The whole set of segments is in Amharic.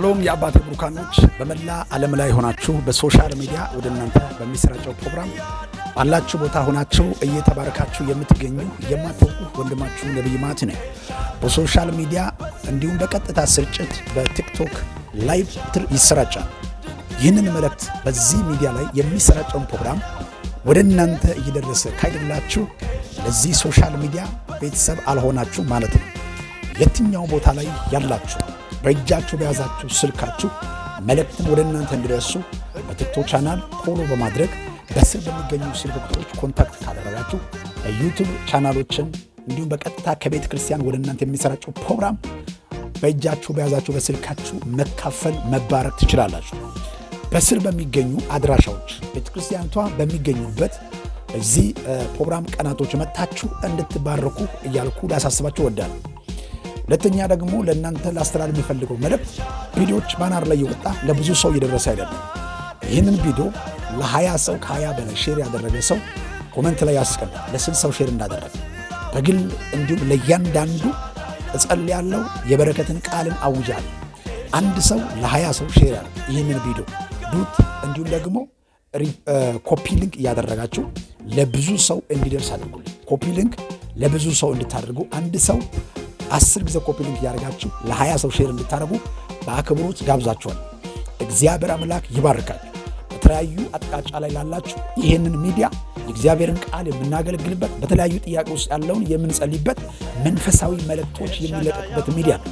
ሻሎም የአባቴ ብሩካኖች በመላ ዓለም ላይ ሆናችሁ በሶሻል ሚዲያ ወደ እናንተ በሚሰራጨው ፕሮግራም ባላችሁ ቦታ ሆናችሁ እየተባረካችሁ የምትገኙ የማታውቁ ወንድማችሁ ነብይ ማቲ ነኝ። በሶሻል ሚዲያ እንዲሁም በቀጥታ ስርጭት በቲክቶክ ላይቭ ይሰራጫል። ይህንን መልእክት በዚህ ሚዲያ ላይ የሚሰራጨውን ፕሮግራም ወደ እናንተ እየደረሰ ካይደላችሁ ለዚህ ሶሻል ሚዲያ ቤተሰብ አልሆናችሁ ማለት ነው። የትኛው ቦታ ላይ ያላችሁ በእጃችሁ በያዛችሁ ስልካችሁ መልእክትን ወደ እናንተ እንዲደርሱ በቲክቶክ ቻናል ፎሎ በማድረግ በስር በሚገኙ ስልክ ቁጥሮች ኮንታክት ካደረጋችሁ በዩቲዩብ ቻናሎችን እንዲሁም በቀጥታ ከቤተ ክርስቲያን ወደ እናንተ የሚሰራጨው ፕሮግራም በእጃችሁ በያዛችሁ በስልካችሁ መካፈል መባረክ ትችላላችሁ። በስር በሚገኙ አድራሻዎች ቤተ ክርስቲያንቷ በሚገኙበት እዚህ ፕሮግራም ቀናቶች መጥታችሁ እንድትባረኩ እያልኩ ላሳስባችሁ እወዳለሁ። ሁለተኛ ደግሞ ለእናንተ ላስተላልፍ የሚፈልገው መልእክት ቪዲዮዎች ባናር ላይ የወጣ ለብዙ ሰው እየደረሰ አይደለም። ይህንን ቪዲዮ ለ20 ሰው ከ20 በላይ ሼር ያደረገ ሰው ኮመንት ላይ ያስቀምጥ ለስንት ሰው ሼር እንዳደረገ በግል እንዲሁም ለእያንዳንዱ እጸልያለሁ። የበረከትን ቃልን አውጃለሁ። አንድ ሰው ለ20 ሰው ሼር ያለ ይህንን ቪዲዮ ዱት እንዲሁም ደግሞ ኮፒ ሊንክ እያደረጋችሁ ለብዙ ሰው እንዲደርስ አድርጉልኝ። ኮፒ ሊንክ ለብዙ ሰው እንድታደርጉ አንድ ሰው 10 ጊዜ ኮፒ ሊንክ ያደርጋችሁ ለ20 ሰው ሼር እንድታደርጉ በአክብሮት ጋብዛችኋል። እግዚአብሔር አምላክ ይባርካል። በተለያዩ አቅጣጫ ላይ ላላችሁ ይህንን ሚዲያ የእግዚአብሔርን ቃል የምናገለግልበት በተለያዩ ጥያቄ ውስጥ ያለውን የምንጸልይበት መንፈሳዊ መልእክቶች የሚለቀቅበት ሚዲያ ነው።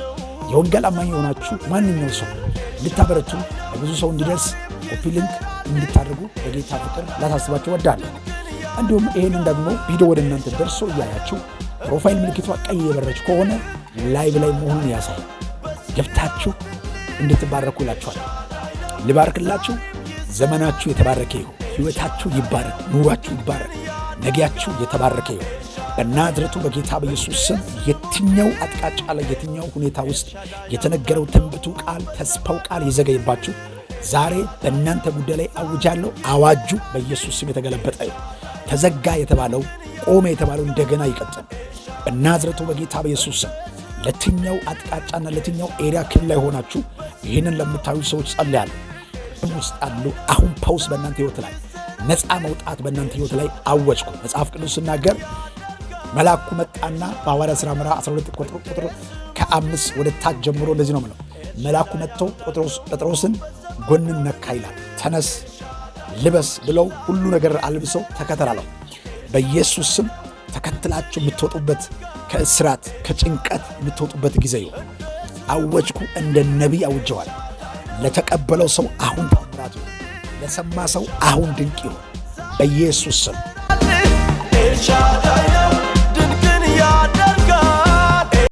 የወንጌል አማኝ የሆናችሁ ማንኛውም ሰው እንድታበረቱ ለብዙ ሰው እንዲደርስ ኮፒ ሊንክ እንድታደርጉ በጌታ ፍቅር ላሳስባችሁ እወዳለሁ። እንዲሁም ይህንን ደግሞ ቪዲዮ ወደ እናንተ ደርሶ እያያችሁ ፕሮፋይል ምልክቷ ቀይ የበረች ከሆነ ላይቭ ላይ መሆኑን ያሳያል። ገብታችሁ እንድትባረኩ እላችኋል። ልባርክላችሁ። ዘመናችሁ የተባረከ ይሁን። ሕይወታችሁ ይባረክ። ኑሯችሁ ይባረክ። ነገያችሁ የተባረከ ይሁን። በናዝሬቱ በጌታ በኢየሱስ ስም የትኛው አቅጣጫ ላይ የትኛው ሁኔታ ውስጥ የተነገረው ትንቢቱ ቃል ተስፋው ቃል የዘገየባችሁ ዛሬ በእናንተ ጉዳይ ላይ አውጃለሁ። አዋጁ በኢየሱስ ስም የተገለበጠ ይሁን። ተዘጋ የተባለው ቆመ የተባለው እንደገና ይቀጥል በናዝሬቱ በጌታ በኢየሱስ ስም። ለትኛው አቅጣጫና ለትኛው ኤሪያ ክልል ላይ ሆናችሁ ይህንን ለምታዩ ሰዎች ጸልያለሁ። ውስጥ አሉ አሁን ፓውስ በእናንተ ህይወት ላይ ነፃ መውጣት በእናንተ ህይወት ላይ አወጅኩ። መጽሐፍ ቅዱስ ሲናገር መልአኩ መጣና በሐዋርያት ሥራ ምዕራፍ 12 ቁጥር ከ5 ወደ ታች ጀምሮ እንደዚህ ነው የምለው። መልአኩ መጥቶ ጴጥሮስን ጎንን ነካ ይላል። ተነስ ልበስ ብለው ሁሉ ነገር አልብሰው ተከተላለው። በኢየሱስ ስም ተከትላችሁ የምትወጡበት ከእስራት ከጭንቀት የምትወጡበት ጊዜ ይሁን። አወጅኩ። እንደ ነቢይ አውጀዋል። ለተቀበለው ሰው አሁን ታምራት ይሁን። ለሰማ ሰው አሁን ድንቅ ይሁን በኢየሱስ ስም።